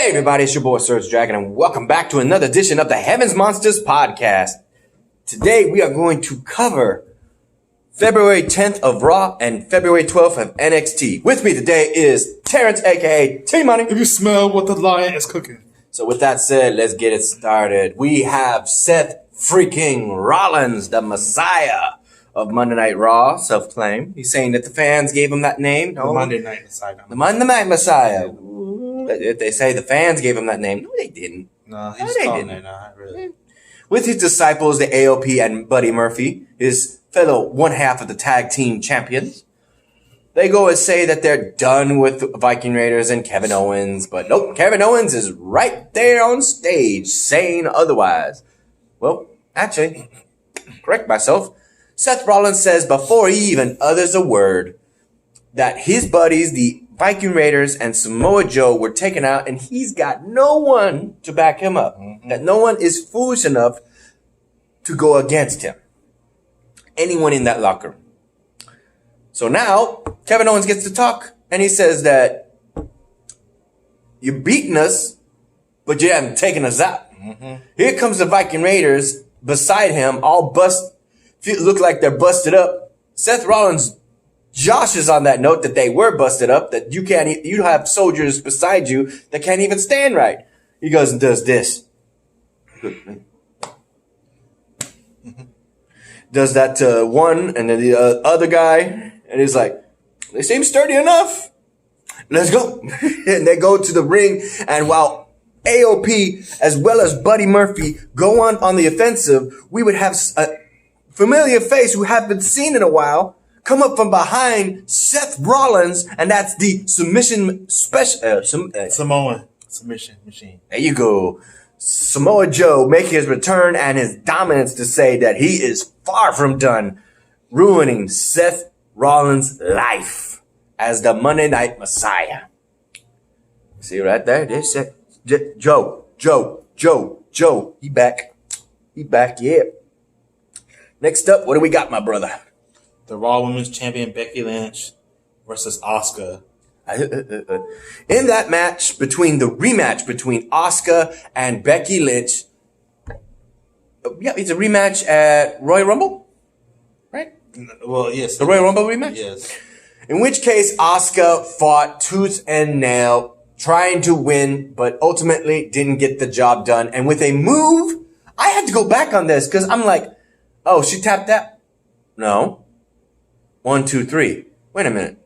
Hey everybody, it's your boy SergDragon and welcome back to another edition of the Heavens Monsters podcast. Today we are going to cover February 10th of Raw and February 12th of NXT. With me today is Terrence aka T-Money. If you smell what the lion is cooking. So with that said, let's get it started. We have Seth freaking Rollins, the Messiah of Monday Night Raw, self-claimed. He's saying that the fans gave him that name. The Monday Night Messiah. The Monday Night Messiah. If they say the fans gave him that name, no, they didn't. No, he's calling it not really. With his disciples, the AOP and Buddy Murphy, his fellow one half of the tag team champions, they go and say that they're done with Viking Raiders and Kevin Owens, but nope, Kevin Owens is right there on stage saying otherwise. Well, actually, correct myself. Seth Rollins says before he even utters a word that his buddies, the Viking Raiders and Samoa Joe, were taken out and he's got no one to back him up. Mm-hmm. That no one is foolish enough to go against him. Anyone in that locker room. So now, Kevin Owens gets to talk and he says that you're beating us, but you haven't taken us out. Mm-hmm. Here comes the Viking Raiders beside him, all look like they're busted up. Seth Rollins joshes on that note that they were busted up, that you have soldiers beside you that can't even stand right. He goes and does this. Does that to one, and then the other guy, and he's like, they seem sturdy enough. Let's go. And they go to the ring, and while AOP as well as Buddy Murphy go on the offensive, we would have a familiar face who haven't seen in a while come up from behind Seth Rollins, and that's the submission Samoan submission machine. There you go. Samoa Joe making his return and his dominance to say that he is far from done ruining Seth Rollins' life as the Monday Night Messiah. See right there? There's Seth. Joe. He back. Yeah. Next up, what do we got, my brother? The Raw Women's Champion Becky Lynch versus Asuka. In that match, the rematch between Asuka and Becky Lynch. Yeah, it's a rematch at Royal Rumble, right? Well, yes. The Royal Rumble rematch? Yes. In which case, Asuka fought tooth and nail, trying to win, but ultimately didn't get the job done. And with a move, I had to go back on this because I'm like, oh, she tapped that? No. 1, 2, 3. Wait a minute.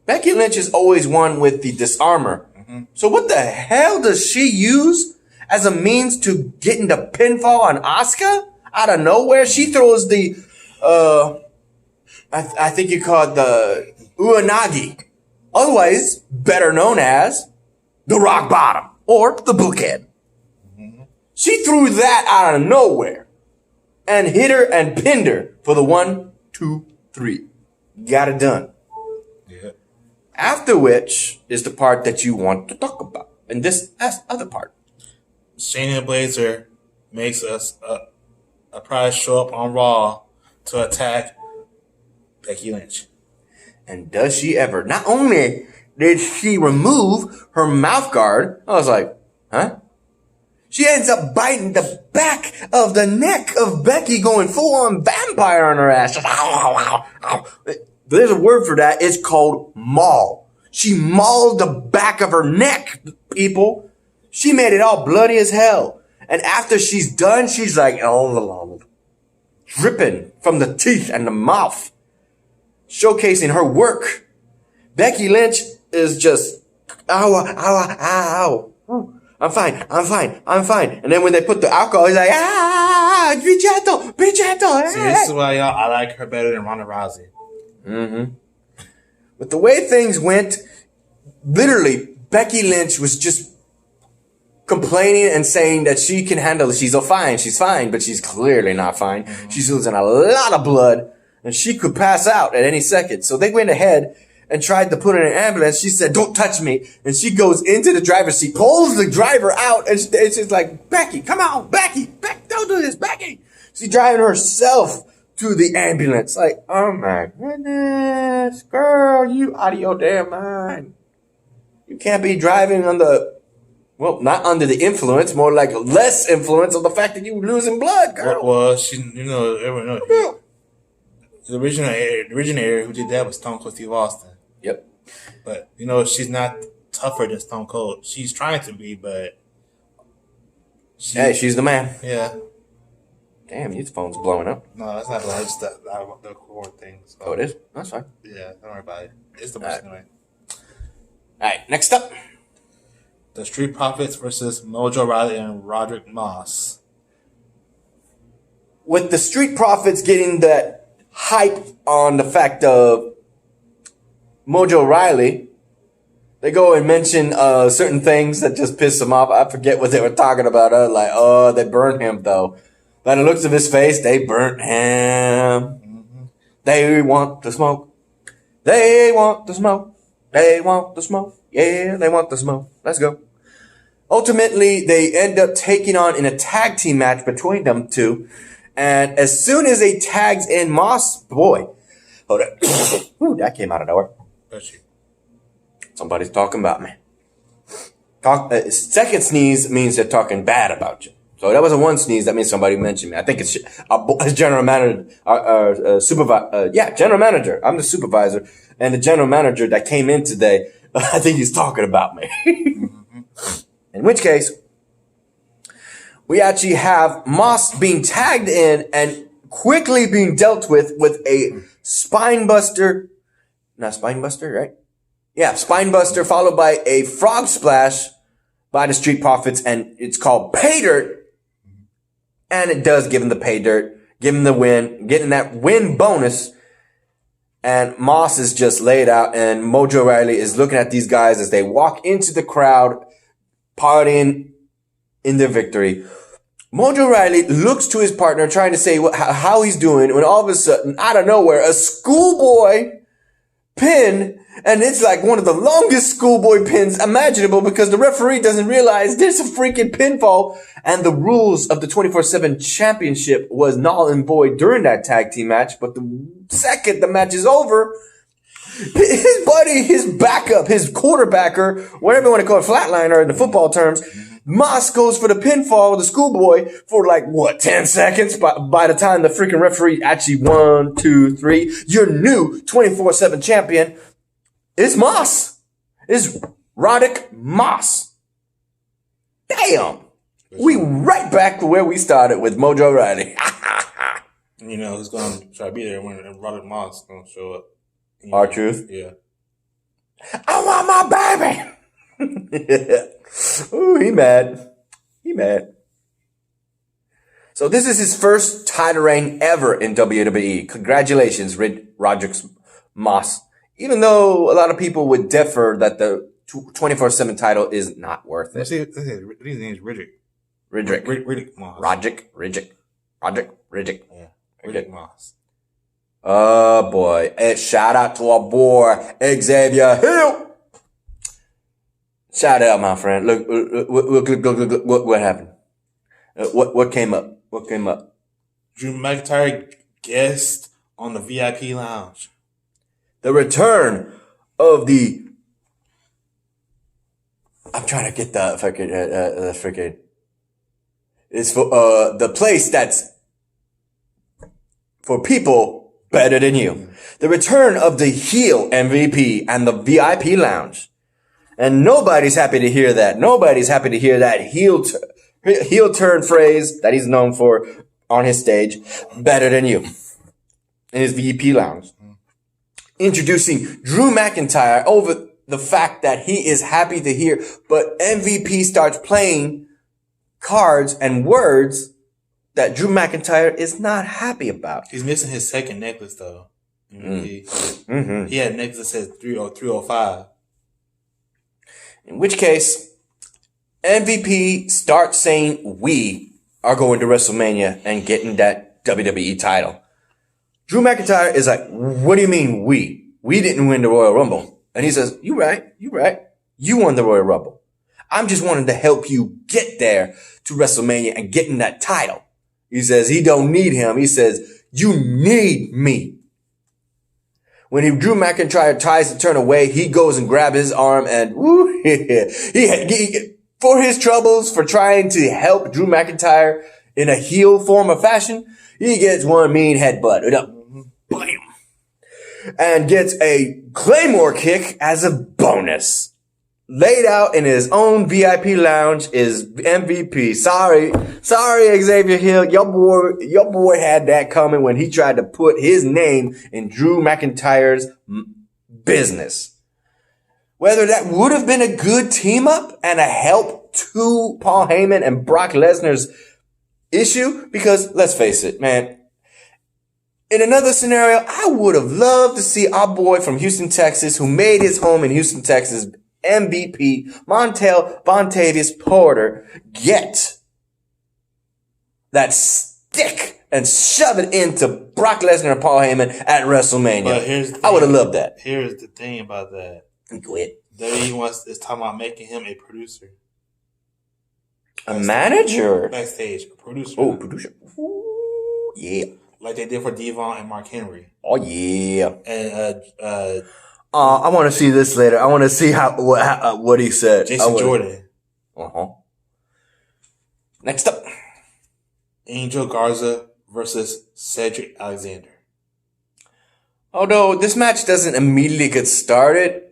Becky Lynch is always one with the disarmor. Mm-hmm. So what the hell does she use as a means to getting the pinfall on Asuka? Out of nowhere, she throws the, I think you call it the Uranagi. Otherwise, better known as the rock bottom or the bookhead. Mm-hmm. She threw that out of nowhere and hit her and pinned her for the 1, 2, 3. Got it done. Yeah. After which is the part that you want to talk about. And that's other part. Shayna Baszler makes us a prize show up on Raw to attack Becky Lynch. And does she ever? Not only did she remove her mouth guard, I was like, huh? She ends up biting the back of the neck of Becky, going full-on vampire on her ass. There's a word for that. It's called maul. She mauled the back of her neck, people. She made it all bloody as hell. And after she's done, she's like, oh, dripping from the teeth and the mouth, showcasing her work. Becky Lynch is just, ow. I'm fine. And then when they put the alcohol, he's like, be gentle. See, this is why I like her better than Ronda Rousey. Mm-hmm. But the way things went, literally, Becky Lynch was just complaining and saying that she can handle it. She's fine, but she's clearly not fine. Mm-hmm. She's losing a lot of blood, and she could pass out at any second. So they went ahead and tried to put her in an ambulance. She said, don't touch me. And she goes into the driver's seat, pulls the driver out, and she's like, Becky, come on, Becky, don't do this, Becky. She's driving herself to the ambulance. Like, oh my goodness, girl, you out of your damn mind. You can't be driving on the Well, not under the influence, more like less influence of the fact that you losing blood, girl. Well, she, everyone knows. The originator who did that was Stone Cold Steve Austin. Yep. But, she's not tougher than Stone Cold. She's trying to be, but... She's the man. Yeah. Damn, your phone's blowing up. No, that's not bad. It's just the core thing. So. Oh, it is? That's fine. Yeah, don't worry about it. It's the best anyway. All right, next up. The Street Profits versus Mojo Rawley and Roderick Moss. With the Street Profits getting that hype on the fact of Mojo Rawley, they go and mention certain things that just piss them off. I forget what they were talking about. They burned him, though. By the looks of his face, they burnt him. Mm-hmm. They want the smoke. They want the smoke. They want the smoke. Yeah, they want the smoke. Let's go. Ultimately, they end up taking on in a tag team match between them two. And as soon as they tags in Moss, boy, hold on. Ooh, that came out of nowhere. Somebody's talking about me. Second sneeze means they're talking bad about you. So that was a one sneeze. That means somebody mentioned me. I think it's general manager, supervisor. General manager. I'm the supervisor, and the general manager that came in today. I think he's talking about me. In which case, we actually have Moss being tagged in and quickly being dealt with a spine buster. Not spine buster, right? Yeah, spine buster followed by a frog splash by the Street Profits, and it's called pay dirt. And it does give him the pay dirt, give him the win, getting that win bonus. And Moss is just laid out, and Mojo Rawley is looking at these guys as they walk into the crowd, partying in their victory. Mojo Rawley looks to his partner, trying to say how he's doing, when all of a sudden, out of nowhere, a schoolboy pin, and it's like one of the longest schoolboy pins imaginable because the referee doesn't realize there's a freaking pinfall, and the rules of the 24/7 championship was null and void during that tag team match. But the second the match is over, his buddy, his backup, his quarterbacker, whatever you want to call it, flatliner in the football terms, Moss goes for the pinfall of the schoolboy for 10 seconds by the time the freaking referee actually 1, 2, 3. Your new 24/7 champion is Moss. Is Roderick Moss. Damn. We right back to where we started with Mojo Rawley. Who's going to try to be there when Roderick Moss is going to show up. R-Truth? Yeah. I want my baby. Ooh, he mad. He mad. So this is his first title reign ever in WWE. Congratulations, Roderick Moss. Even though a lot of people would differ that the 24/7 title is not worth it. His name is Riddick. Riddick Moss. Roderick. Yeah. Riddick Moss. Oh boy. And shout out to our boy, Xavier Hill. Shout out, my friend. Look, what happened? What came up? What came up? Drew McIntyre guest on the VIP lounge. The return of the... I'm trying to get the freaking... It's for the place that's for people better than you. The return of the heel MVP and the VIP lounge. And nobody's happy to hear that. Nobody's happy to hear that heel turn phrase that he's known for on his stage. Better than you. In his VIP lounge. Introducing Drew McIntyre over the fact that he is happy to hear. But MVP starts playing cards and words that Drew McIntyre is not happy about. He's missing his second necklace, though. He had a necklace that says 305. In which case, MVP starts saying we are going to WrestleMania and getting that WWE title. Drew McIntyre is like, what do you mean we? We didn't win the Royal Rumble. And he says, you right. You won the Royal Rumble. I'm just wanting to help you get there to WrestleMania and getting that title. He says he don't need him. He says, you need me. When Drew McIntyre tries to turn away, he goes and grabs his arm and woo, he for his troubles for trying to help Drew McIntyre in a heel form of fashion, he gets one mean headbutt. Bam! And gets a Claymore kick as a bonus. Laid out in his own VIP lounge is MVP. Sorry, Xavier Hill. Your boy had that coming when he tried to put his name in Drew McIntyre's business. Whether that would have been a good team up and a help to Paul Heyman and Brock Lesnar's issue, because let's face it, man, in another scenario, I would have loved to see our boy from Houston, Texas, who made his home in Houston, Texas, MVP, Montel Bontavious Porter, get that stick and shove it into Brock Lesnar and Paul Heyman at WrestleMania. I would have loved that. Here's the thing about that. Go ahead. WWE is talking about making him a producer. A manager? Backstage. A producer. Oh, producer. Ooh, yeah. Like they did for Devon and Mark Henry. Oh, yeah. And I want to see this later. I want to see what he said. Jason Jordan. Uh-huh. Next up. Angel Garza versus Cedric Alexander. Although this match doesn't immediately get started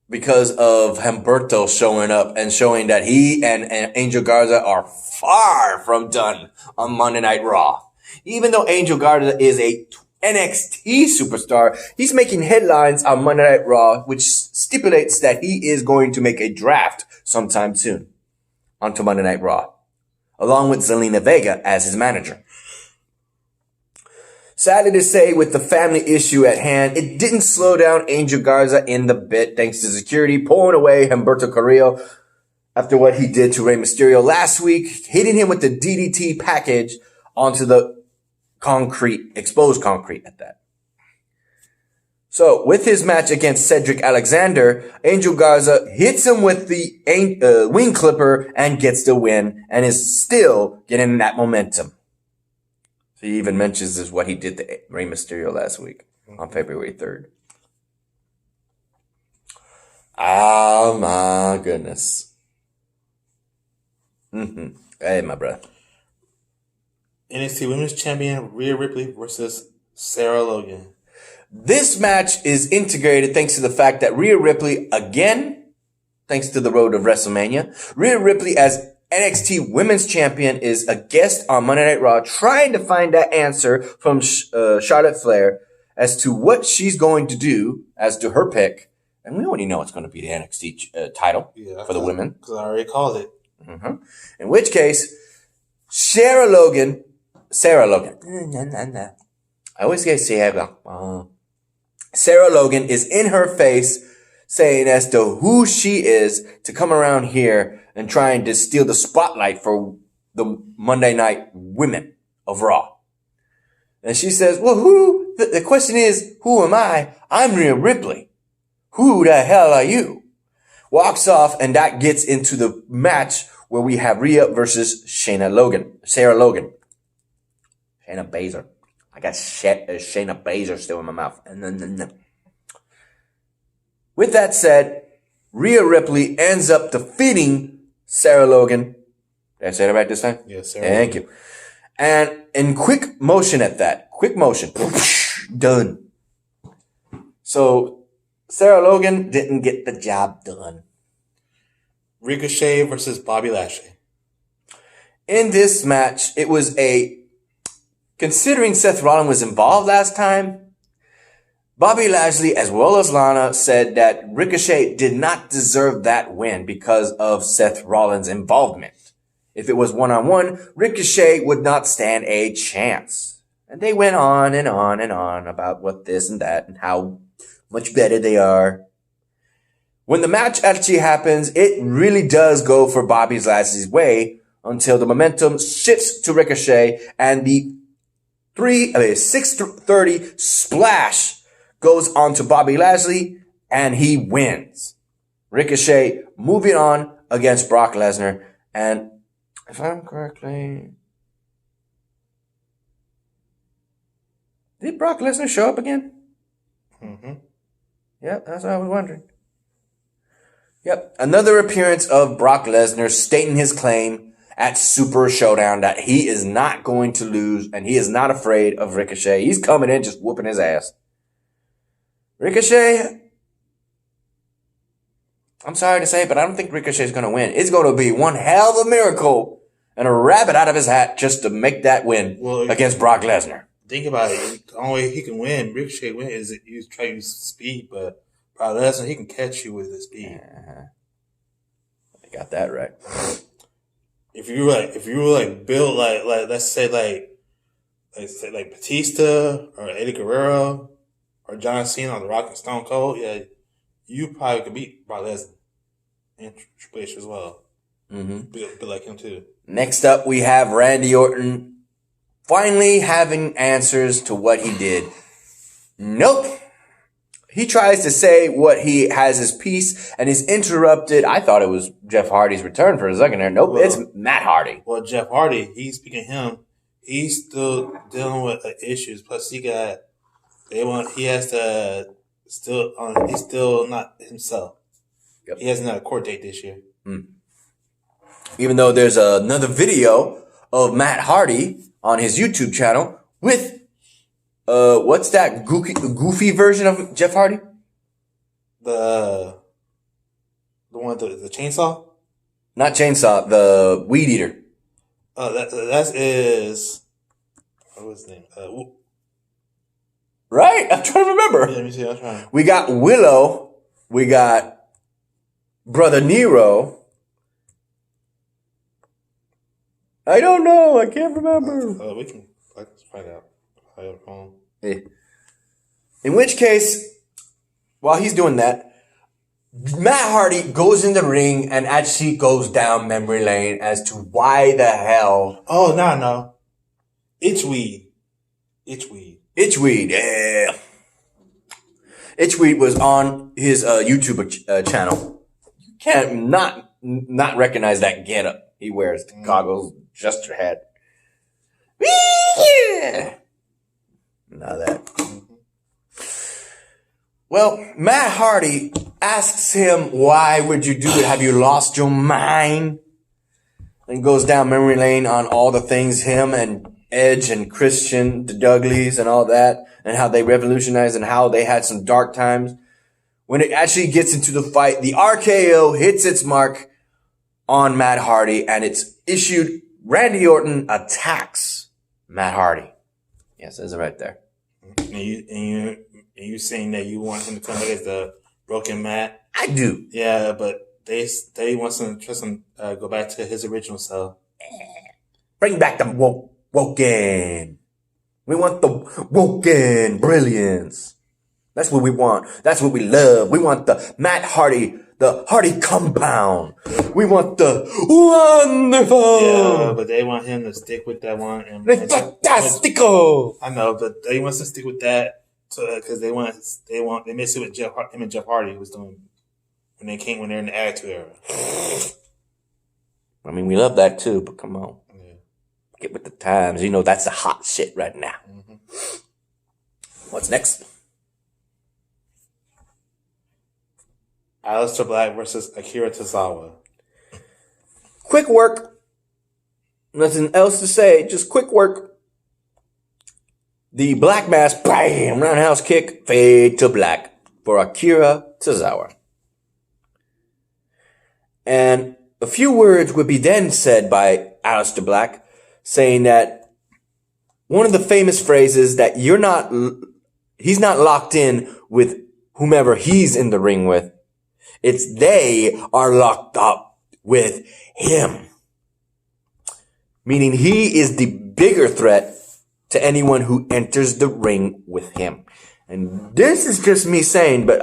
because of Humberto showing up and showing that he and Angel Garza are far from done on Monday Night Raw. Even though Angel Garza is a NXT superstar, he's making headlines on Monday Night Raw, which stipulates that he is going to make a draft sometime soon onto Monday Night Raw, along with Zelina Vega as his manager. Sadly to say, with the family issue at hand, it didn't slow down Angel Garza in the bit, thanks to security pulling away Humberto Carrillo after what he did to Rey Mysterio last week, hitting him with the DDT package onto the exposed concrete at that. So, with his match against Cedric Alexander, Angel Garza hits him with the wing clipper and gets the win, and is still getting that momentum. He even mentions this what he did to Rey Mysterio last week on February 3rd. Oh my goodness. Hey, my brother. NXT Women's Champion Rhea Ripley versus Sarah Logan. This match is integrated thanks to the fact that Rhea Ripley, again, thanks to the road of WrestleMania, Rhea Ripley as NXT Women's Champion is a guest on Monday Night Raw trying to find that answer from Charlotte Flair as to what she's going to do as to her pick. And we already know it's going to be the NXT title for the women. Because I already called it. In which case, Sarah Logan. I always get Sarah. Sarah Logan is in her face saying as to who she is to come around here and trying to steal the spotlight for the Monday Night Women of Raw. And she says, well, the question is, who am I? I'm Rhea Ripley. Who the hell are you? Walks off, and that gets into the match where we have Rhea versus Sarah Logan. Shayna Baszler. I got Shayna Baszler still in my mouth. With that said, Rhea Ripley ends up defeating Sarah Logan. Did I say that right this time? Yes, Sarah. Thank you. And in quick motion at that. Quick motion. Done. So, Sarah Logan didn't get the job done. Ricochet versus Bobby Lashley. In this match, it was considering Seth Rollins was involved last time, Bobby Lashley, as well as Lana, said that Ricochet did not deserve that win because of Seth Rollins' involvement. If it was one-on-one, Ricochet would not stand a chance. And they went on and on and on about what this and that and how much better they are. When the match actually happens, it really does go for Bobby Lashley's way until the momentum shifts to Ricochet and the 630 splash goes on to Bobby Lashley, and he wins. Ricochet moving on against Brock Lesnar. And if I'm correctly, did Brock Lesnar show up again? Yeah, that's what I was wondering. Yep. Another appearance of Brock Lesnar stating his claim at Super Showdown that he is not going to lose and he is not afraid of Ricochet. He's coming in just whooping his ass. Ricochet, I'm sorry to say, but I don't think Ricochet is going to win. It's going to be one hell of a miracle and a rabbit out of his hat just to make that win against Brock Lesnar. Think about it. The only way he can win, Ricochet win, is that you try to use speed, but Brock Lesnar, he can catch you with his speed. You got that right. If you were built like let's say like Batista or Eddie Guerrero or John Cena or The Rock and Stone Cold, yeah, you probably could beat Brock Lesnar and Triple H as well. Be like him too. Next up, we have Randy Orton finally having answers to what he did. Nope. He tries to say what he has his piece and is interrupted. I thought it was Jeff Hardy's return for a second there. Nope, it's Matt Hardy. Well, Jeff Hardy, speaking of him, he's still dealing with issues. Plus, he's still not himself. Yep. He hasn't had a court date this year. Even though there's another video of Matt Hardy on his YouTube channel with what's that goofy version of Jeff Hardy? The one with the chainsaw? Not chainsaw, the weed eater. That is what was his name? Right? I'm trying to remember. Yeah, let me see. I'm trying. We got Willow. We got Brother Nero. I don't know. I can't remember. Let's find out. In which case, while he's doing that, Matt Hardy goes in the ring and actually goes down memory lane as to why the hell. Oh, no. Itchweed, yeah. Itchweed was on his YouTube channel. You can't not recognize that getup he wears. The goggles, just your head. Yeah. Now that. Well, Matt Hardy asks him, why would you do it? Have you lost your mind? And goes down memory lane on all the things him and Edge and Christian, the Dudleys and all that, and how they revolutionized and how they had some dark times. When it actually gets into the fight, the RKO hits its mark on Matt Hardy and it's issued. Randy Orton attacks Matt Hardy. Yeah, it says it right there. And you saying that you want him to come back as the broken Matt? I do. Yeah, but they want him to go back to his original self. Bring back the Woken. We want the Woken brilliance. That's what we want. That's what we love. We want the Matt Hardy, the Hardy compound. We want the wonderful. Yeah, but they want him to stick with that one. And Fantastico. I know, but they want to stick with that because they miss it with him and Jeff Hardy was doing when they're in the Attitude Era. I mean, we love that too, but come on. Yeah. Get with the times. You know, that's the hot shit right now. What's next? Aleister Black versus Akira Tozawa. Quick work. Nothing else to say. Just quick work. The Black Mass, bam, roundhouse kick, fade to black for Akira Tozawa. And a few words would be then said by Aleister Black, saying that one of the famous phrases that he's not locked in with whomever he's in the ring with. It's they are locked up with him. Meaning he is the bigger threat to anyone who enters the ring with him. And this is just me saying, but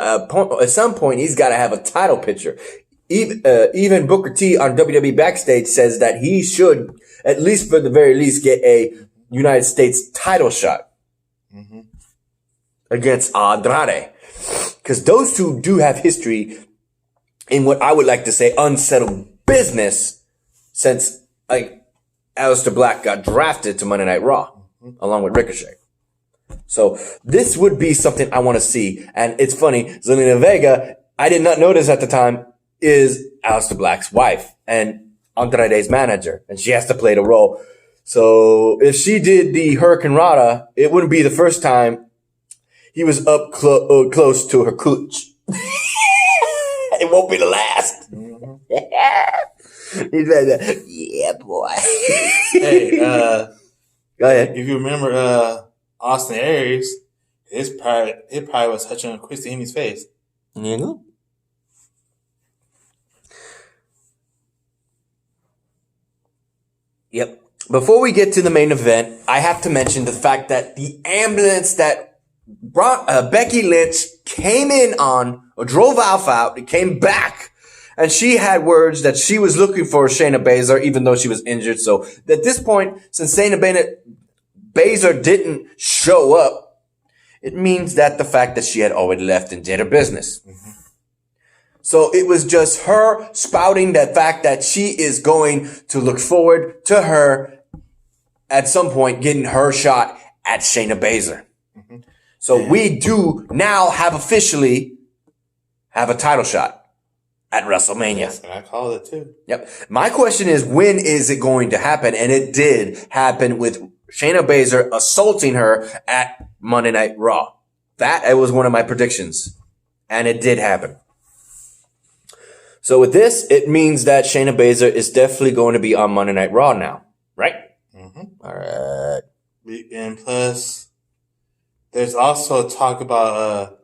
at some point he's got to have a title picture. Even Booker T on WWE Backstage says that he should, at least for the very least, get a United States title shot against Andrade. Because those two do have history in what I would like to say unsettled business since Aleister Black got drafted to Monday Night Raw along with Ricochet. So this would be something I want to see. And it's funny, Zelina Vega, I did not notice at the time, is Aleister Black's wife and Andrade's manager, and she has to play the role. So if she did the Hurricane Rana, it wouldn't be the first time he was up close to her cooch. It won't be the last. He's like that. Yeah, boy. Hey, go ahead. If you remember Austin Aries, his probably was touching Christy Hemi's face. You know? Yep. Before we get to the main event, I have to mention the fact that the ambulance that brought Becky Lynch came in on, or drove Alpha out, it came back, and she had words that she was looking for Shayna Baszler, even though she was injured. So at this point, since Shayna Baszler didn't show up, it means that the fact that she had already left and did her business. Mm-hmm. So it was just her spouting that fact that she is going to look forward to her at some point getting her shot at Shayna Baszler. Mm-hmm. So we do now officially have a title shot at WrestleMania. Yes, and I called it too. Yep. My question is, when is it going to happen? And it did happen with Shayna Baszler assaulting her at Monday Night Raw. It was one of my predictions. And it did happen. So with this, it means that Shayna Baszler is definitely going to be on Monday Night Raw now. Right? Mm-hmm. All right. And plus, there's also talk about,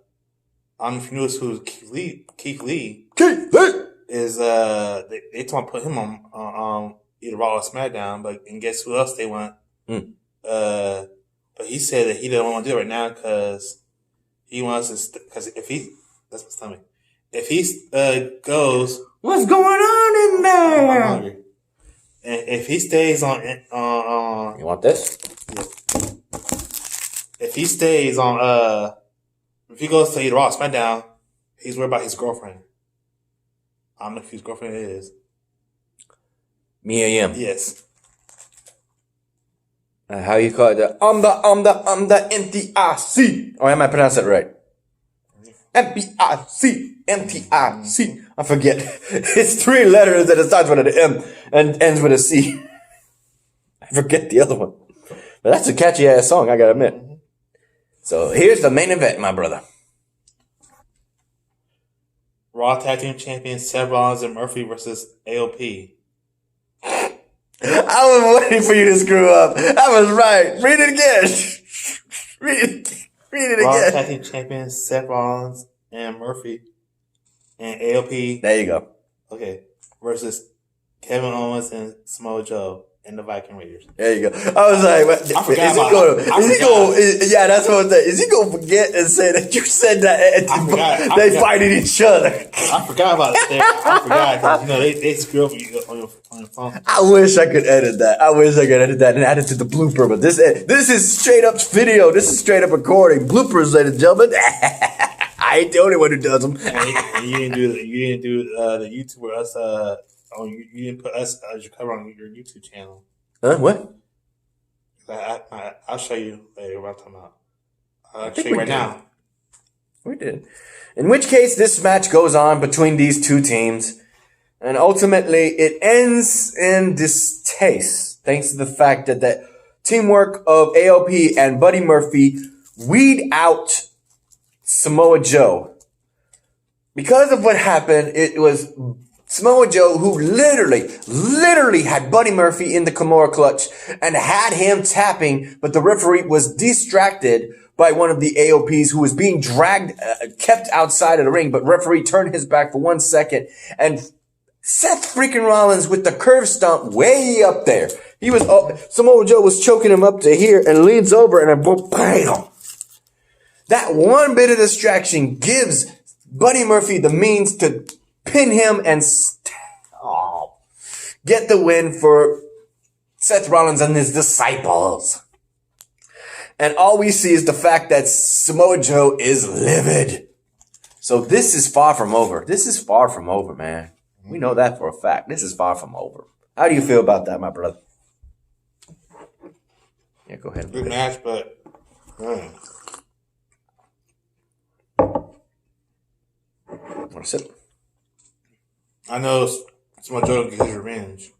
I don't know if you knew who Keith Lee is, they want to put him on either Raw or SmackDown, and guess who else they want? But he said that he doesn't want to do it right now because he wants to, that's what's telling me. If he goes, what's going on in there? I'm hungry. And if he stays on, you want this? Yeah. If he stays on, if he goes to either Raw or SmackDown, he's worried about his girlfriend. I don't know if his girlfriend is. Mia Yim. Yes. How you call it? I'm the NTIC. Oh, am I pronouncing it right? NTIC. I forget. It's 3 letters that it starts with an M and ends with a C. I forget the other one. But that's a catchy ass song, I gotta admit. Mm-hmm. So here's the main event, my brother. Raw Tag Team Champions Seth Rollins and Murphy versus AOP. I was waiting for you to screw up. I was right. Read it again. Read it Raw again. Tag Team Champions Seth Rollins and Murphy and AOP. There you go. Okay. Versus Kevin Owens and Samoa Joe and the Viking Raiders. There you go. I was like, what, I forgot yeah, that's what I'm saying. Is he going to forget and say that you said that they fighting each other? I forgot about that. I forgot because, they screw up on your phone. I wish I could edit that. And add it to the blooper. But this is straight up video. This is straight up recording. Bloopers, ladies and gentlemen. I ain't the only one who does them. And you didn't do the YouTube where us. You didn't put us as your cover on your YouTube channel. Huh? What? I'll show you later what I'm talking about. I'll show you right now. We did. In which case, this match goes on between these two teams. And ultimately, it ends in distaste. Thanks to the fact that the teamwork of AOP and Buddy Murphy weed out Samoa Joe. Because of what happened, it was Samoa Joe who literally had Buddy Murphy in the Kimura clutch and had him tapping, but the referee was distracted by one of the AOPs who was being kept outside of the ring, but referee turned his back for 1 second and Seth freaking Rollins with the curve stomp way up there. Samoa Joe was choking him up to here and leans over and bam! That one bit of distraction gives Buddy Murphy the means to pin him and get the win for Seth Rollins and his disciples. And all we see is the fact that Samoa Joe is livid. So this is far from over. This is far from over, man. We know that for a fact. This is far from over. How do you feel about that, my brother? Yeah, go ahead. Good match, but... Want to sip? I know Samoa Joe will get his revenge.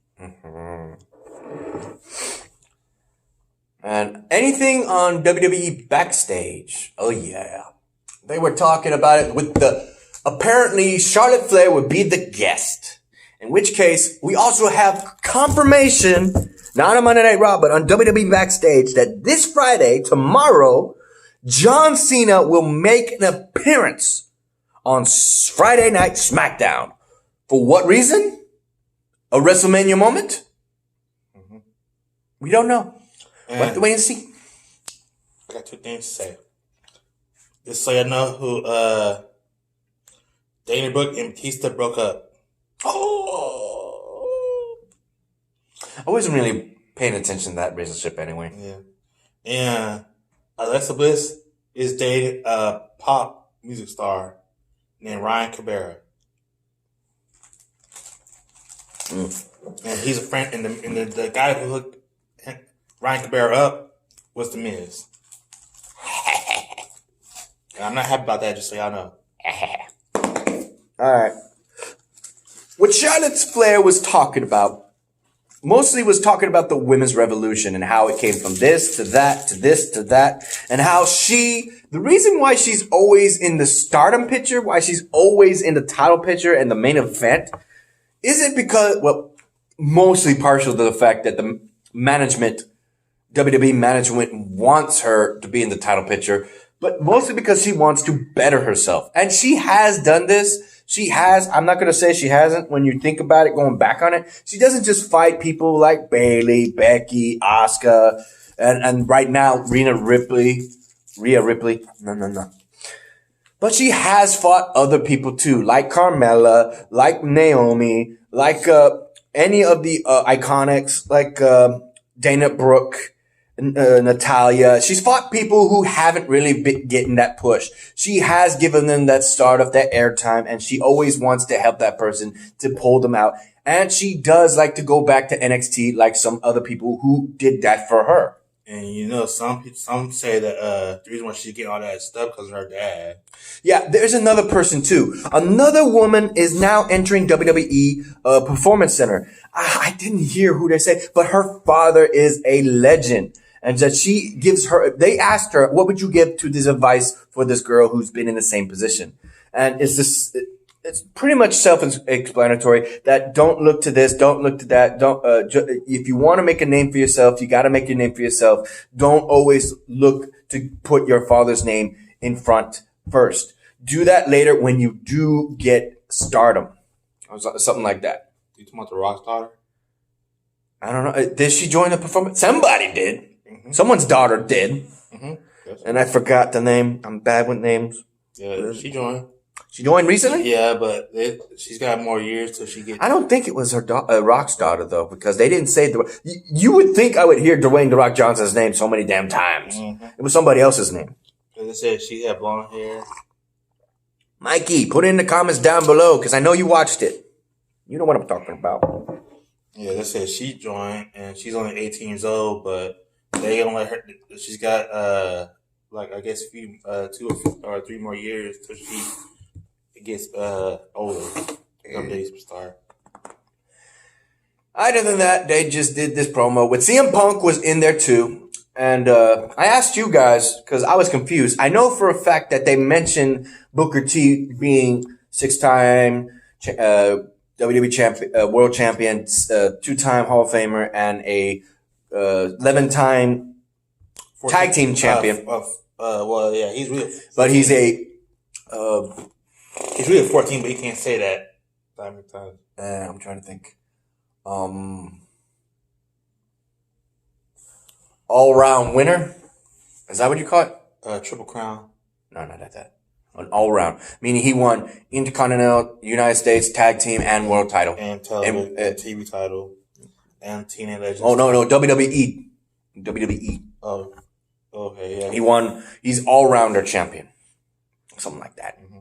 And anything on WWE Backstage? Oh yeah. They were talking about it with apparently Charlotte Flair would be the guest. In which case, we also have confirmation, not on Monday Night Raw, but on WWE Backstage, that this Friday, tomorrow, John Cena will make an appearance on Friday Night SmackDown. For what reason? A WrestleMania moment? We don't know. We'll have to wait and see. I got two things to say. Just so you know who Dana Brooke and Batista broke up. Oh, I wasn't really paying attention to that relationship anyway. Yeah. And Alexa Bliss is dating a pop music star named Ryan Cabrera. And he's a friend, and the guy who hooked Ryan Cabrera up was The Miz. And I'm not happy about that, just so y'all know. Alright. What Charlotte Flair was talking about, mostly was talking about the women's revolution and how it came from this to that to this to that, and how the reason why she's always in the stardom picture, why she's always in the title picture and the main event, isn't because, well, mostly partial to the fact that the management, WWE management wants her to be in the title picture, but mostly because she wants to better herself. And she has done this. She has, I'm not going to say she hasn't when you think about it, going back on it. She doesn't just fight people like Bayley, Becky, Asuka, and right now, Rhea Ripley. No. But she has fought other people too, like Carmella, like Naomi, like any of the iconics, like Dana Brooke, Natalia. She's fought people who haven't really been getting that push. She has given them that start of that airtime, and she always wants to help that person to pull them out. And she does like to go back to NXT like some other people who did that for her. And you know, some say that the reason why she's getting all that stuff because of her dad. Yeah, there's another person too. Another woman is now entering WWE Performance Center. I didn't hear who they say, but her father is a legend. And that she gives her, they asked her, what would you give to this advice for this girl who's been in the same position? And it's pretty much self-explanatory that don't look to this, don't look to that. If you want to make a name for yourself, you got to make your name for yourself. Don't always look to put your father's name in front first. Do that later when you do get stardom or something like that. You talking about the Rock's daughter? I don't know. Did she join the performance? Somebody did. Mm-hmm. Someone's daughter did. Mm-hmm. Yes. And I forgot the name. I'm bad with names. Yeah, she joined. She joined recently? Yeah, but she's got more years till she gets. I don't think it was her Rock's daughter though, because they didn't say you would think I would hear Dwayne "The Rock" Johnson's name so many damn times. Mm-hmm. It was somebody else's name. They said she had blonde hair. Mikey, put it in the comments down below because I know you watched it. You know what I'm talking about. Yeah, they said she joined and she's only 18 years old, but they don't let her. She's got I guess 2 or 3 more years till she gets older, become a superstar. Other than that, they just did this promo with CM Punk was in there too, and I asked you guys because I was confused. I know for a fact that they mentioned Booker T being 6-time WWE champion, world champion, 2-time Hall of Famer, and a 11-time tag team champion. Well, yeah, he's really, but he's a. He's really 14, but you can't say that that many times. I'm trying to think. All-round winner? Is that what you call it? Triple Crown. No, not that. An all-round. Meaning he won Intercontinental, United States, Tag Team, and World title. And TV title. And TNA Legends. Oh, no, WWE. WWE. Oh, okay, yeah. He's all-rounder champion. Something like that. Mm-hmm.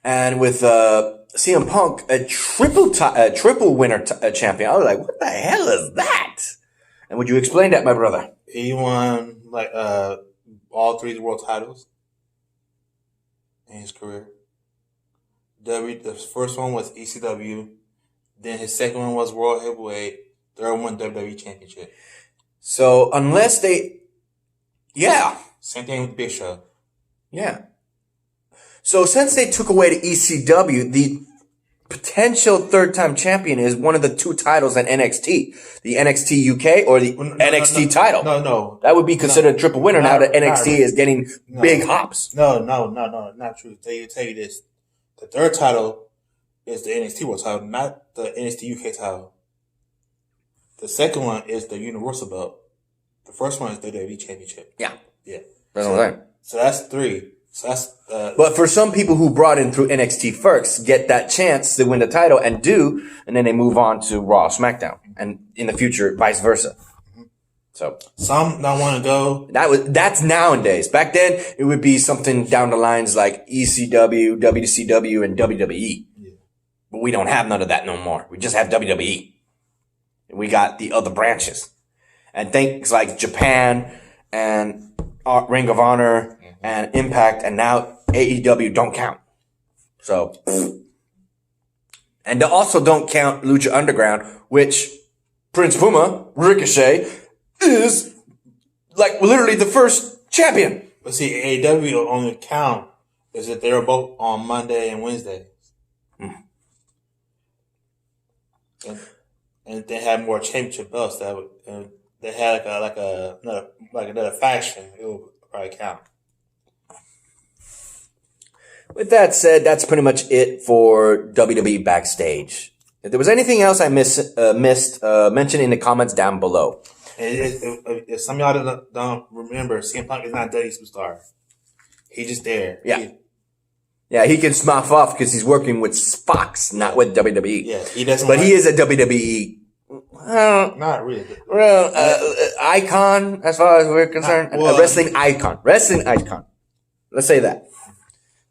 And with CM Punk, a triple winner champion. I was like, what the hell is that? And would you explain that, my brother? He won all 3 world titles in his career. The first one was ECW. Then his second one was World Heavyweight. Third one, WWE Championship. So unless they, yeah. Same thing with Big Show. Yeah. So since they took away the ECW, the potential third-time champion is one of the two titles in NXT. The NXT UK or the NXT title. No. That would be considered a triple winner now that NXT is getting big hops. No, not true. Tell you this. The third title is the NXT World title, not the NXT UK title. The second one is the Universal belt. The first one is the WWE Championship. Yeah. That's what I'm saying. So that's 3. So that's. But for some people who brought in through NXT first, get that chance to win the title and then they move on to Raw, SmackDown, and in the future, vice versa. So some don't want to go. That's nowadays. Back then, it would be something down the lines like ECW, WCW, and WWE. Yeah. But we don't have none of that no more. We just have WWE. We got the other branches, and things like Japan and Ring of Honor and Impact, and now AEW don't count. So, and they also don't count Lucha Underground, which Prince Puma, Ricochet, is like literally the first champion. But see, AEW only count is that they were both on Monday and Wednesday. And they had more championship belts. They had another faction. It would probably count. With that said, that's pretty much it for WWE Backstage. If there was anything else I missed, mention in the comments down below. If some of y'all don't remember, CM Punk is not a WWE superstar. He's just there. Yeah, he can smough off because he's working with Fox, not with WWE. Yeah, he doesn't. But he is a WWE. Not really. Icon, as far as we're concerned. A wrestling icon. Wrestling icon. Let's say that.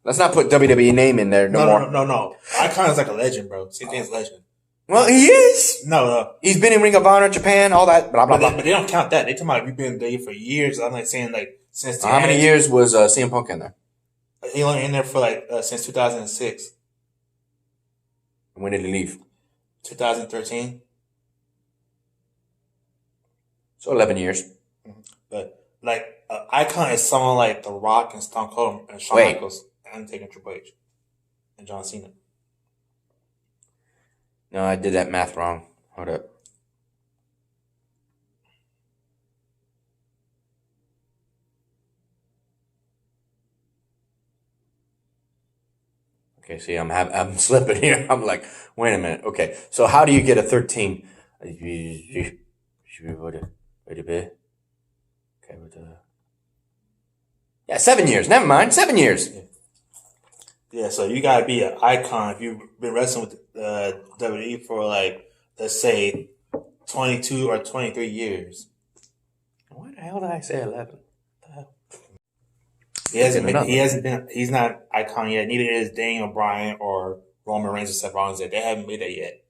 Let's not put WWE name in there no more. No. Icon is like a legend, bro. Same thing as legend. Well, he is. No. He's been in Ring of Honor, Japan, all that, blah, blah, blah. But they don't count that. They talking about we've been there for years. I'm like saying like since. How many years was CM Punk in there? He only in there for since 2006. When did he leave? 2013. So 11 years. But Icon is someone like The Rock and Stone Cold and Shawn Michaels and Taking Triple H and John Cena. No, I did that math wrong. Hold up. Okay, see, I'm slipping here. I'm like, wait a minute. Okay, so how do you get a 13? Okay, yeah, 7 years. Never mind, 7 years. Yeah, so you gotta be an icon if you've been wrestling with WWE for let's say 22 or 23 years. Why the hell did I say 11? He's not an icon yet. Neither is Daniel Bryan or Roman Reigns or Seth Rollins yet. They haven't made that yet.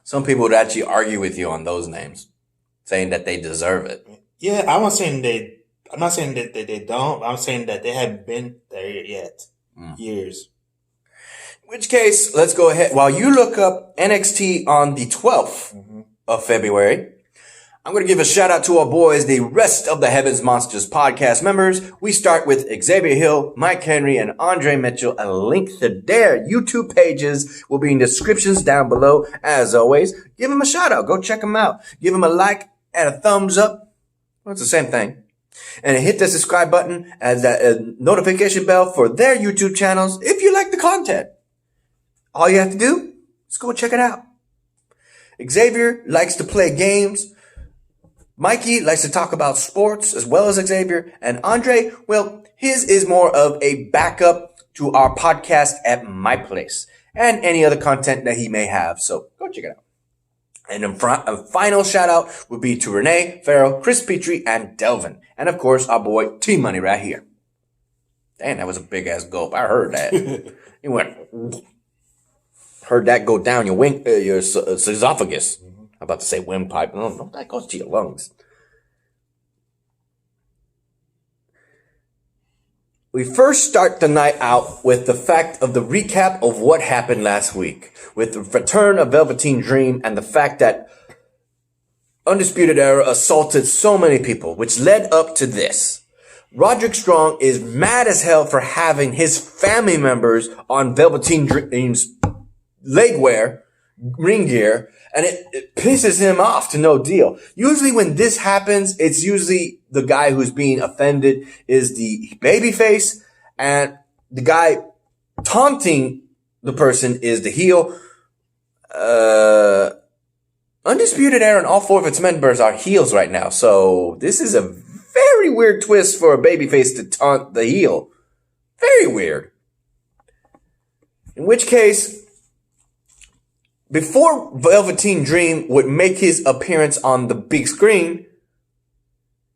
Some people would actually argue with you on those names, saying that they deserve it. Yeah, I'm not saying that they don't. I'm saying that they haven't been there yet. Years. In which case, let's go ahead. While you look up NXT on the 12th of February, I'm going to give a shout out to our boys, the rest of the Heavens Monsters podcast members. We start with Xavier Hill, Mike Henry, and Andre Mitchell. A link to their YouTube pages will be in the descriptions down below. As always, give them a shout out. Go check them out. Give them a like and a thumbs up. Well, it's the same thing. And hit the subscribe button as that notification bell for their YouTube channels if you like the content. All you have to do is go check it out. Xavier likes to play games. Mikey likes to talk about sports as well as Xavier. And Andre, well, his is more of a backup to our podcast at my place and any other content that he may have. So go check it out. And a final shout out would be to Renee, Farrell, Chris Petrie, and Delvin. And of course, our boy T-Money right here. Damn, that was a big ass gulp. I heard that. You went, heard that go down your esophagus. I'm about to say windpipe. No, that goes to your lungs. We first start the night out with the fact of the recap of what happened last week, with the return of Velveteen Dream and the fact that Undisputed Era assaulted so many people, which led up to this. Roderick Strong is mad as hell for having his family members on Velveteen Dream's leg wear, ring gear, and it pisses him off to no deal. Usually when this happens, it's usually the guy who's being offended is the babyface, and the guy taunting the person is the heel. Undisputed Era and all four of its members are heels right now, so this is a very weird twist for a babyface to taunt the heel. Very weird. In which case, before Velveteen Dream would make his appearance on the big screen,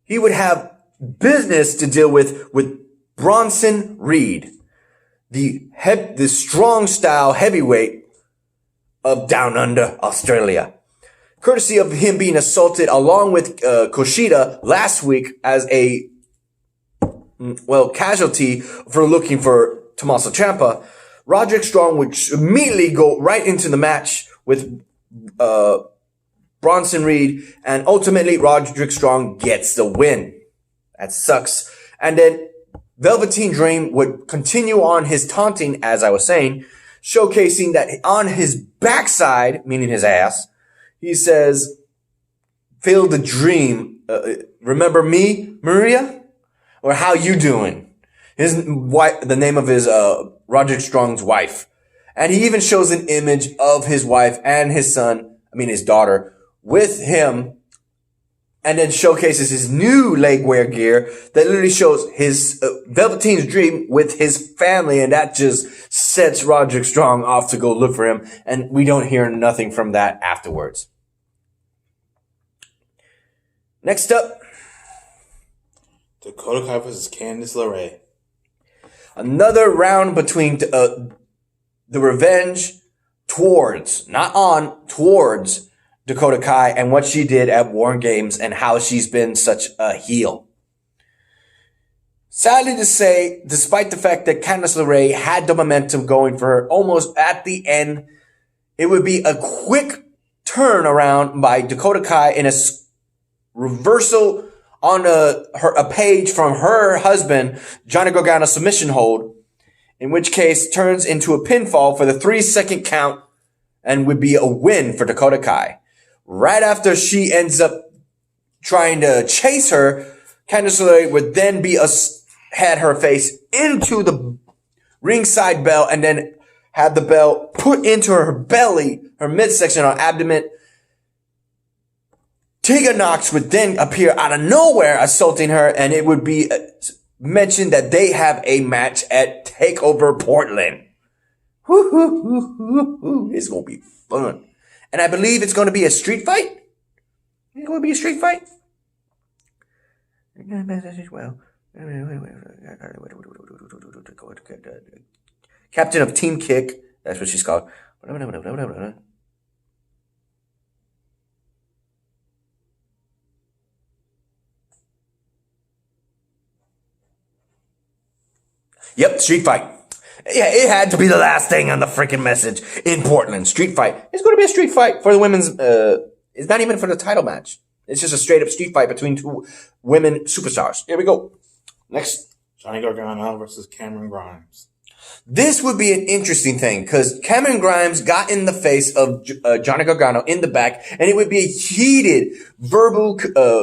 he would have business to deal with Bronson Reed, the strong style heavyweight of Down Under, Australia. Courtesy of him being assaulted along with Kushida last week as a, casualty for looking for Tommaso Ciampa, Roderick Strong would immediately go right into the match with Bronson Reed, and ultimately Roderick Strong gets the win. That sucks. And then Velveteen Dream would continue on his taunting, as I was saying, showcasing that on his backside, meaning his ass, he says, "Feel the dream. Remember me, Maria? Or how you doing?" His wife, the name of his Roderick Strong's wife, and he even shows an image of his wife and his his daughter, with him, and then showcases his new leg wear gear that literally shows his Velveteen's Dream with his family, and that just sets Roderick Strong off to go look for him, and we don't hear nothing from that afterwards. Next up, Dakota Kai versus Candice LeRae. Another round between the revenge towards Dakota Kai and what she did at War Games and how she's been such a heel. Sadly to say, despite the fact that Candice LeRae had the momentum going for her almost at the end, it would be a quick turnaround by Dakota Kai in a reversal on a page from her husband, Johnny Gargano submission hold, in which case turns into a pinfall for the 3-second count and would be a win for Dakota Kai. Right after she ends up trying to chase her, Candice LeRae would then had her face into the ringside bell and then had the bell put into her belly, her midsection, or abdomen. Tegan Knox would then appear out of nowhere assaulting her, and it would be mentioned that they have a match at TakeOver Portland. It's going to be fun. And I believe it's going to be a street fight. It's going to be a street fight. Well, Captain of Team Kick. That's what she's called. Yep, street fight. Yeah, it had to be the last thing on the freaking message in Portland. Street fight. It's going to be a street fight for the women's, it's not even for the title match. It's just a straight up street fight between two women superstars. Here we go. Next. Johnny Gargano versus Cameron Grimes. This would be an interesting thing because Cameron Grimes got in the face of Johnny Gargano in the back, and it would be a heated verbal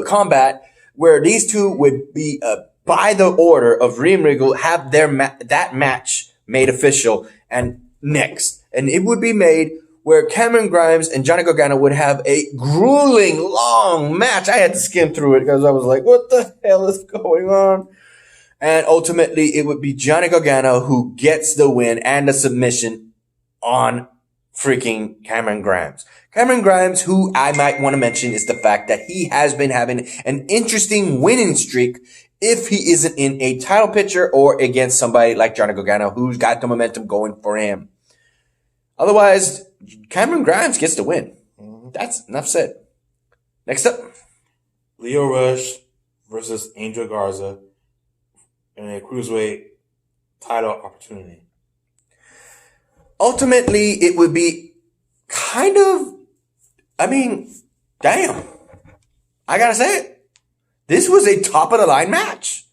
combat where these two would be, by the order of Reem Regal, have their that match made official and next. And it would be made where Cameron Grimes and Johnny Gargano would have a grueling, long match. I had to skim through it because I was like, what the hell is going on? And ultimately, it would be Johnny Gargano who gets the win and the submission on freaking Cameron Grimes. Cameron Grimes, who I might want to mention, is the fact that he has been having an interesting winning streak if he isn't in a title picture or against somebody like Johnny Gargano who's got the momentum going for him. Otherwise, Cameron Grimes gets the win. That's enough said. Next up. Lio Rush versus Angel Garza in a cruiserweight title opportunity? Ultimately, it would be kind of, damn. I gotta say it. This was a top of the line match.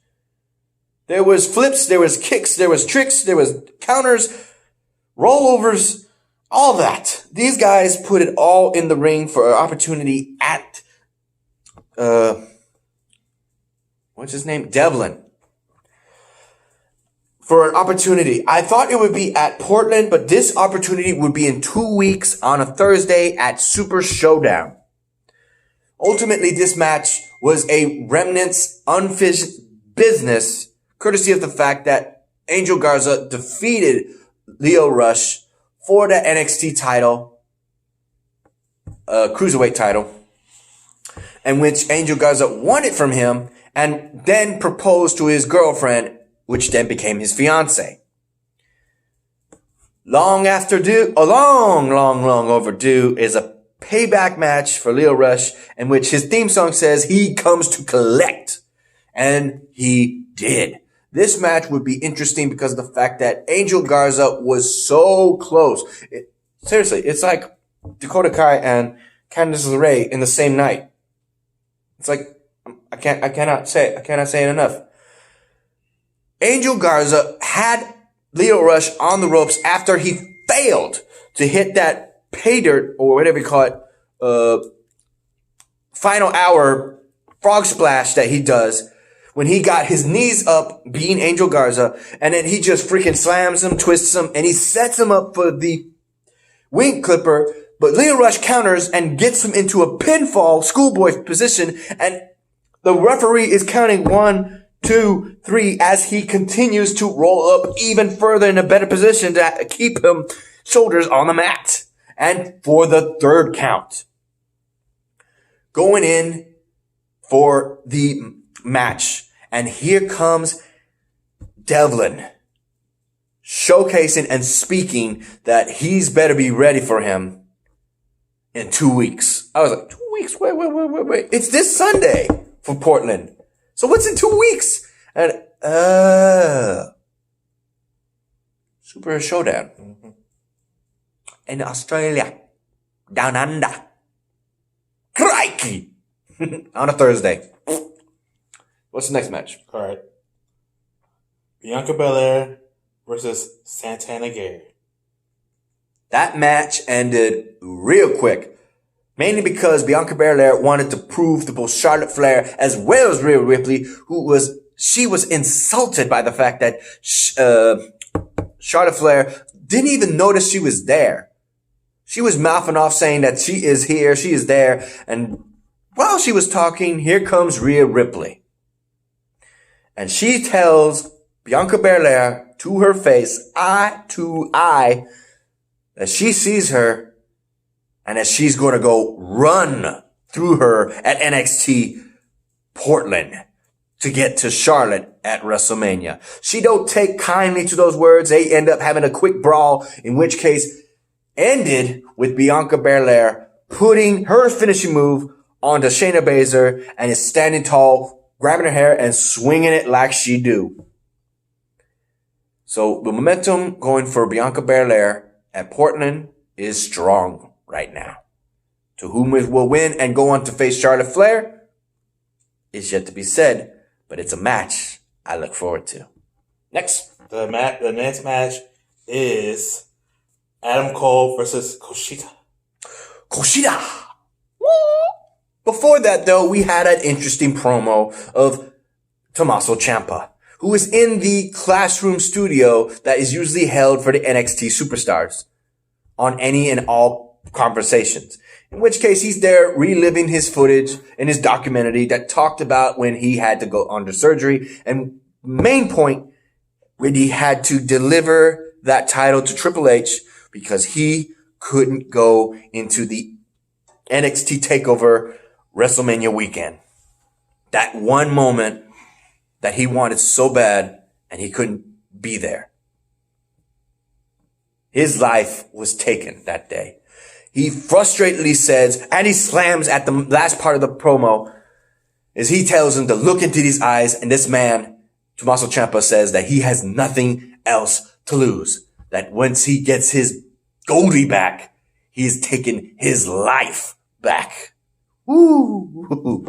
There was flips, there was kicks, there was tricks, there was counters, rollovers, all that. These guys put it all in the ring for an opportunity at, what's his name? Devlin. For an opportunity. I thought it would be at Portland, but this opportunity would be in 2 weeks on a Thursday at Super Showdown. Ultimately, this match was a remnants unfinished business, courtesy of the fact that Angel Garza defeated Lio Rush for the NXT title, cruiserweight title, in which Angel Garza won it from him and then proposed to his girlfriend, which then became his fiance. Long overdue is a payback match for Lio Rush, in which his theme song says he comes to collect. And he did. This match would be interesting because of the fact that Angel Garza was so close. Seriously, it's like Dakota Kai and Candice LeRae in the same night. It's like, I cannot say it enough. Angel Garza had Lio Rush on the ropes after he failed to hit that pay dirt, or whatever you call it, final hour frog splash that he does when he got his knees up being Angel Garza, and then he just freaking slams him, twists him, and he sets him up for the wing clipper, but Lio Rush counters and gets him into a pinfall schoolboy position, and the referee is counting 1, 2, 3 as he continues to roll up even further in a better position to keep him shoulders on the mat. And for the third count, going in for the match. And here comes Devlin showcasing and speaking that he's better be ready for him in 2 weeks. I was like, 2 weeks? Wait. It's this Sunday for Portland. So what's in 2 weeks? And, Super Showdown. Mm-hmm. In Australia. Down under. Crikey! On a Thursday. What's the next match? All right. Bianca Belair versus Santana Garrett. That match ended real quick. Mainly because Bianca Belair wanted to prove to both Charlotte Flair as well as Rhea Ripley, she was insulted by the fact that Charlotte Flair didn't even notice she was there. She was mouthing off saying that she is here, she is there, and while she was talking, here comes Rhea Ripley. And she tells Bianca Belair to her face, eye to eye, that she sees her and that she's going to go run through her at NXT Portland to get to Charlotte at WrestleMania. She don't take kindly to those words. They end up having a quick brawl, in which case ended with Bianca Belair putting her finishing move onto Shayna Baszler and is standing tall, grabbing her hair and swinging it like she do. So the momentum going for Bianca Belair at Portland is strong right now. To whom it will win and go on to face Charlotte Flair is yet to be said, but it's a match I look forward to. Next. The next match is Adam Cole versus Kushida. Before that, though, we had an interesting promo of Tommaso Ciampa, who is in the classroom studio that is usually held for the NXT superstars on any and all conversations. In which case, he's there reliving his footage in his documentary that talked about when he had to go under surgery. And main point, when he had to deliver that title to Triple H because he couldn't go into the NXT TakeOver WrestleMania weekend. That one moment that he wanted so bad and he couldn't be there. His life was taken that day. He frustratedly says, and he slams at the last part of the promo, is he tells him to look into these eyes, and this man, Tommaso Ciampa, says that he has nothing else to lose. That once he gets his Goldie back, he's taken his life back. Woo!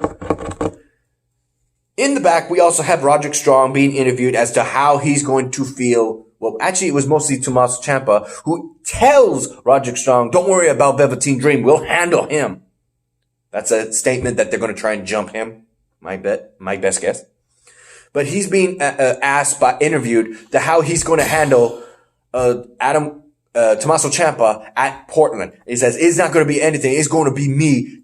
In the back, we also have Roderick Strong being interviewed as to how he's going to feel. Well, actually, it was mostly Tommaso Ciampa who tells Roderick Strong, don't worry about Velveteen Dream. We'll handle him. That's a statement that they're going to try and jump him. My best guess. But he's being interviewed to how he's going to handle Tommaso Ciampa at Portland. He says, it's not going to be anything. It's going to be me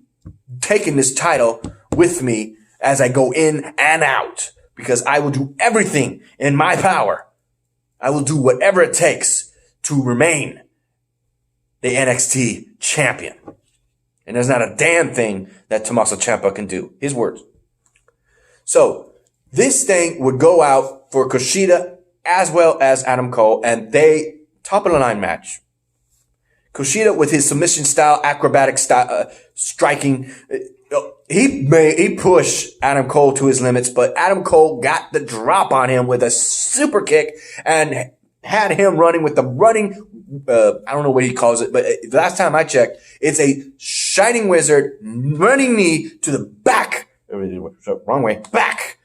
taking this title with me as I go in and out, because I will do everything in my power. I will do whatever it takes to remain the NXT champion. And there's not a damn thing that Tommaso Ciampa can do. His words. So this thing would go out for Kushida as well as Adam Cole, and they top of the line match. Kushida with his submission style, acrobatic style, striking. He pushed Adam Cole to his limits, but Adam Cole got the drop on him with a super kick and had him running with the running, I don't know what he calls it, but last time I checked, it's a Shining Wizard running knee to the back. Wrong way. Back.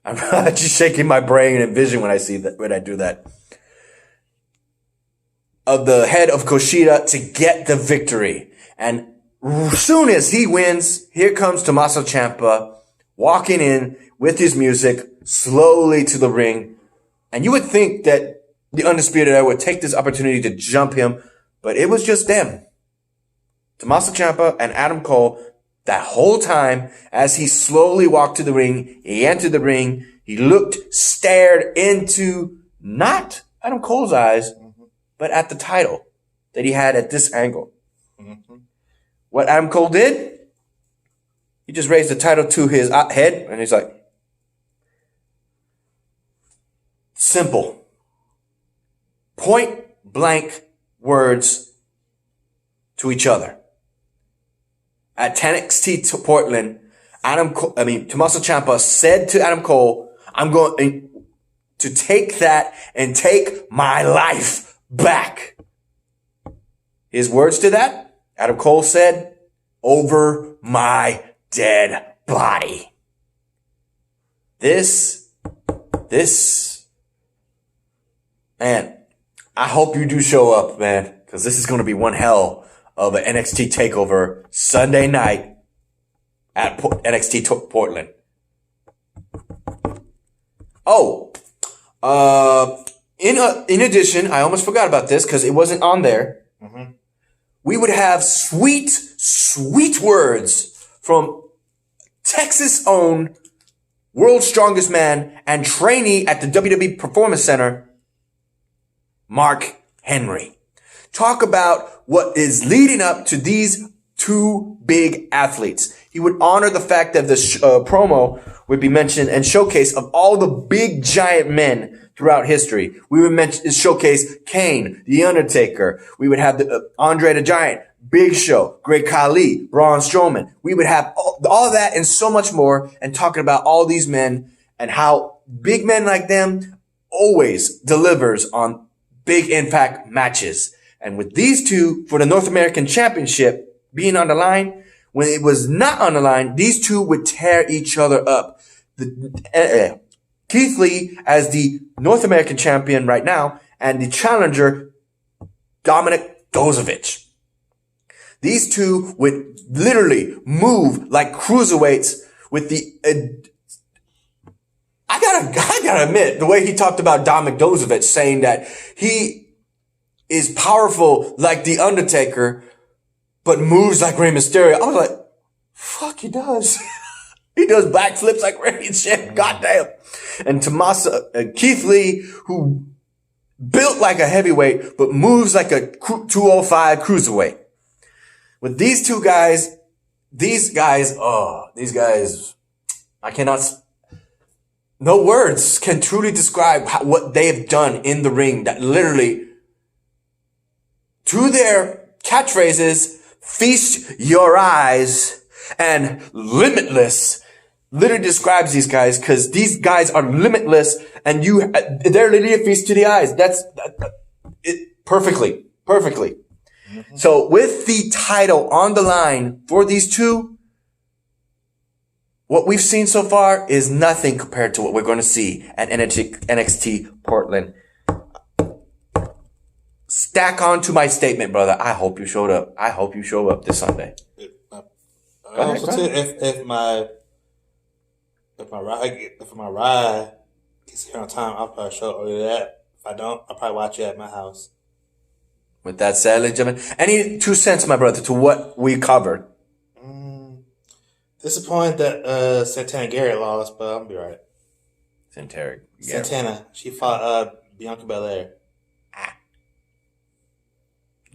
I'm just shaking my brain and vision when I see that, when I do that. Of the head of Kushida to get the victory. And as soon as he wins, here comes Tommaso Ciampa walking in with his music slowly to the ring. And you would think that the Undisputed Era would take this opportunity to jump him, but it was just them. Tommaso Ciampa and Adam Cole, that whole time, as he slowly walked to the ring, he entered the ring, he looked, stared into not Adam Cole's eyes, but at the title that he had at this angle. Mm-hmm. What Adam Cole did, he just raised the title to his head, and he's like, simple. Point blank words to each other. At NXT to Portland, Tommaso Ciampa said to Adam Cole, I'm going to take that and take my life back. His words to that, Adam Cole said, over my dead body. This, man, I hope you do show up, man, because this is going to be one hell of an NXT takeover Sunday night at NXT Portland. Oh, in addition, I almost forgot about this because it wasn't on there. Mm-hmm. We would have sweet, sweet words from Texas' own World's Strongest Man and trainee at the WWE Performance Center, Mark Henry. Talk about what is leading up to these two big athletes. He would honor the fact that the promo would be mentioned and showcase of all the big giant men throughout history. We would showcase Kane, The Undertaker. We would have the Andre the Giant, Big Show, Great Khali, Braun Strowman. We would have all that and so much more, and talking about all these men and how big men like them always delivers on big impact matches. And with these two for the North American Championship being on the line, when it was not on the line, these two would tear each other up. Keith Lee as the North American champion right now, and the challenger, Dominic Dozovic. These two would literally move like cruiserweights with the... I gotta admit, the way he talked about Dominic Dozovic, saying that he is powerful like The Undertaker, but moves like Rey Mysterio. I was like, fuck, he does. He does backflips like Rey and shit. Goddamn. And Keith Lee, who built like a heavyweight, but moves like a 205 cruiserweight. With these two guys, I cannot, no words can truly describe what they have done in the ring, that literally, to their catchphrases, feast your eyes and limitless, literally describes these guys, because these guys are limitless and they're literally a feast to the eyes. That's it perfectly. Mm-hmm. So with the title on the line for these two, what we've seen so far is nothing compared to what we're going to see at NXT Portland. Stack on to my statement, brother. I hope you showed up. I hope you show up this Sunday. If my ride gets here on time, I'll probably show up earlier that. If I don't, I'll probably watch it at my house. With that said, ladies and gentlemen, any 2 cents, my brother, to what we covered? Disappointed that Santana Garrett lost, but I'll be right. Santana, she fought Bianca Belair.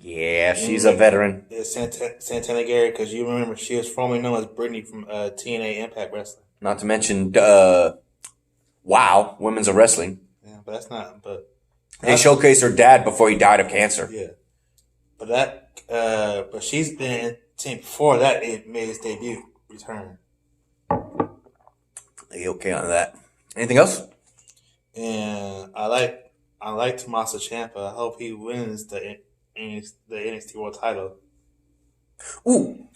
Yeah, she's a veteran. Yeah, Santana Garrett, because you remember she was formerly known as Brittany from TNA Impact Wrestling. Not to mention, WOW, Women's of Wrestling. Yeah, but that's not. But they showcased her dad before he died of cancer. Yeah, but she's been in team before that. It made its debut return. Okay on that. Anything else? And I like Tommaso Ciampa. I hope he wins the NXT World Title. Ooh.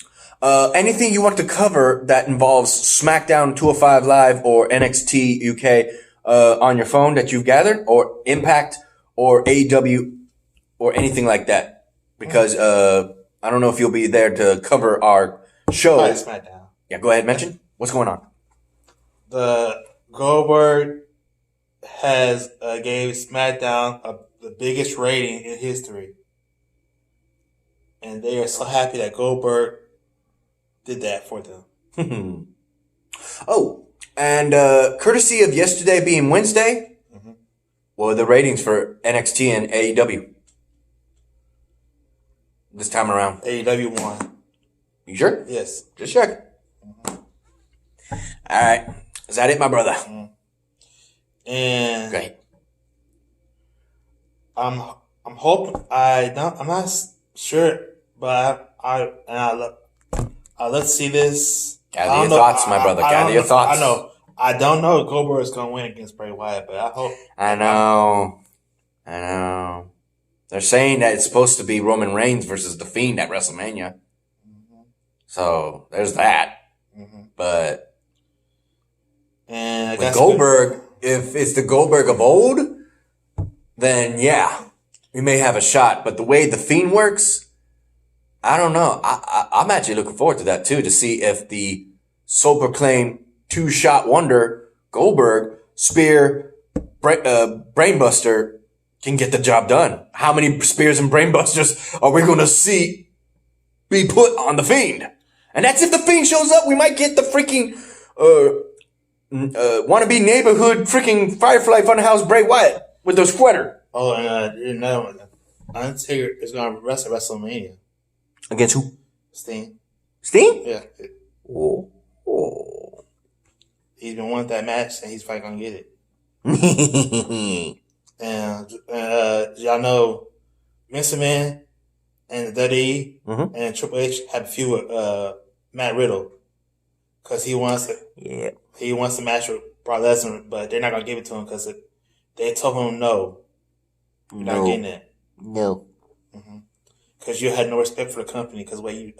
Anything you want to cover that involves SmackDown 205 Live or NXT UK on your phone that you've gathered, or Impact or AEW or anything like that? Because I don't know if you'll be there to cover our show. SmackDown. Yeah, go ahead. Mention what's going on. The Goldberg has gave SmackDown the biggest rating in history. And they are so happy that Goldberg did that for them. Oh, and courtesy of yesterday being Wednesday, what were the ratings for NXT and AEW this time around? AEW won. You sure? Yes. Just check. All right. Is that it, my brother? And great. I'm hoping I'm not sure, but I let's see this. Gather your thoughts, my brother. Gather your thoughts. I know. I don't know if Goldberg is going to win against Bray Wyatt, but I hope. I know. They're saying that it's supposed to be Roman Reigns versus The Fiend at WrestleMania. So there's that. But and with Goldberg, if it's the Goldberg of old, then yeah, we may have a shot. But the way The Fiend works, I don't know. I'm actually looking forward to that too, to see if the so-proclaimed two-shot wonder Goldberg, Spear, Brainbuster can get the job done. How many Spears and Brainbusters are we going to see be put on The Fiend? And that's if The Fiend shows up. We might get the freaking wannabe neighborhood freaking Firefly Funhouse Bray Wyatt with the sweater. Oh, and another one. Undertaker is going to wrestle WrestleMania. Against who? Sting. Sting? Yeah. Oh. He's been wanting that match, and he's probably going to get it. And y'all know Vince McMahon and the WWE and Triple H had a few with Matt Riddle because he wants to match with Brock Lesnar, but they're not going to give it to him because they told him no. You're not getting it. No. Because you had no respect for the company because you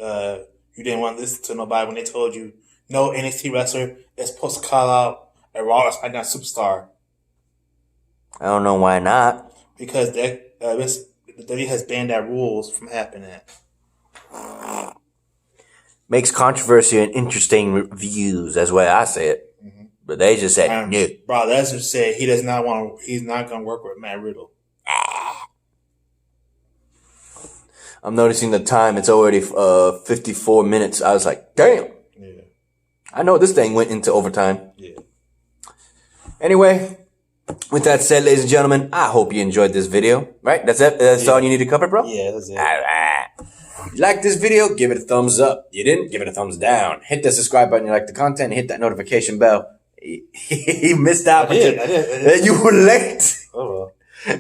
didn't want to listen to nobody when they told you no NXT wrestler is supposed to call out a Raw or SmackDown superstar. I don't know why not. Because the WWE has banned that rules from happening. Makes controversy and interesting reviews. That's the way I say it. But they just said no. Brock Lesnar said he does not want. He's not going to work with Matt Riddle. I'm noticing the time. It's already 54 minutes. I was like, damn. Yeah. I know this thing went into overtime. Yeah. With that said, ladies and gentlemen, I hope you enjoyed this video. Right? That's it? That's all you need to cover, bro? Yeah, that's it. All right. If you like this video, give it a thumbs up. You didn't? Give it a thumbs down. Hit that subscribe button if you like the content. Hit that notification bell. You missed out. I did. You were late. Oh, well.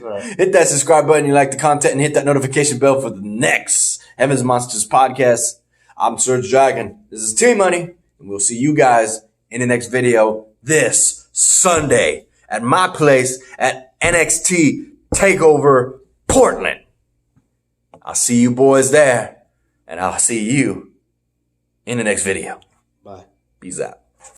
Right. Hit that subscribe button if you like the content and hit that notification bell for the next Heaven's Monsters podcast. I'm SergDragon. This is T-Money. And we'll see you guys in the next video this Sunday. at my place at NXT TakeOver Portland. I'll see you boys there, and I'll see you in the next video. Bye. Peace out.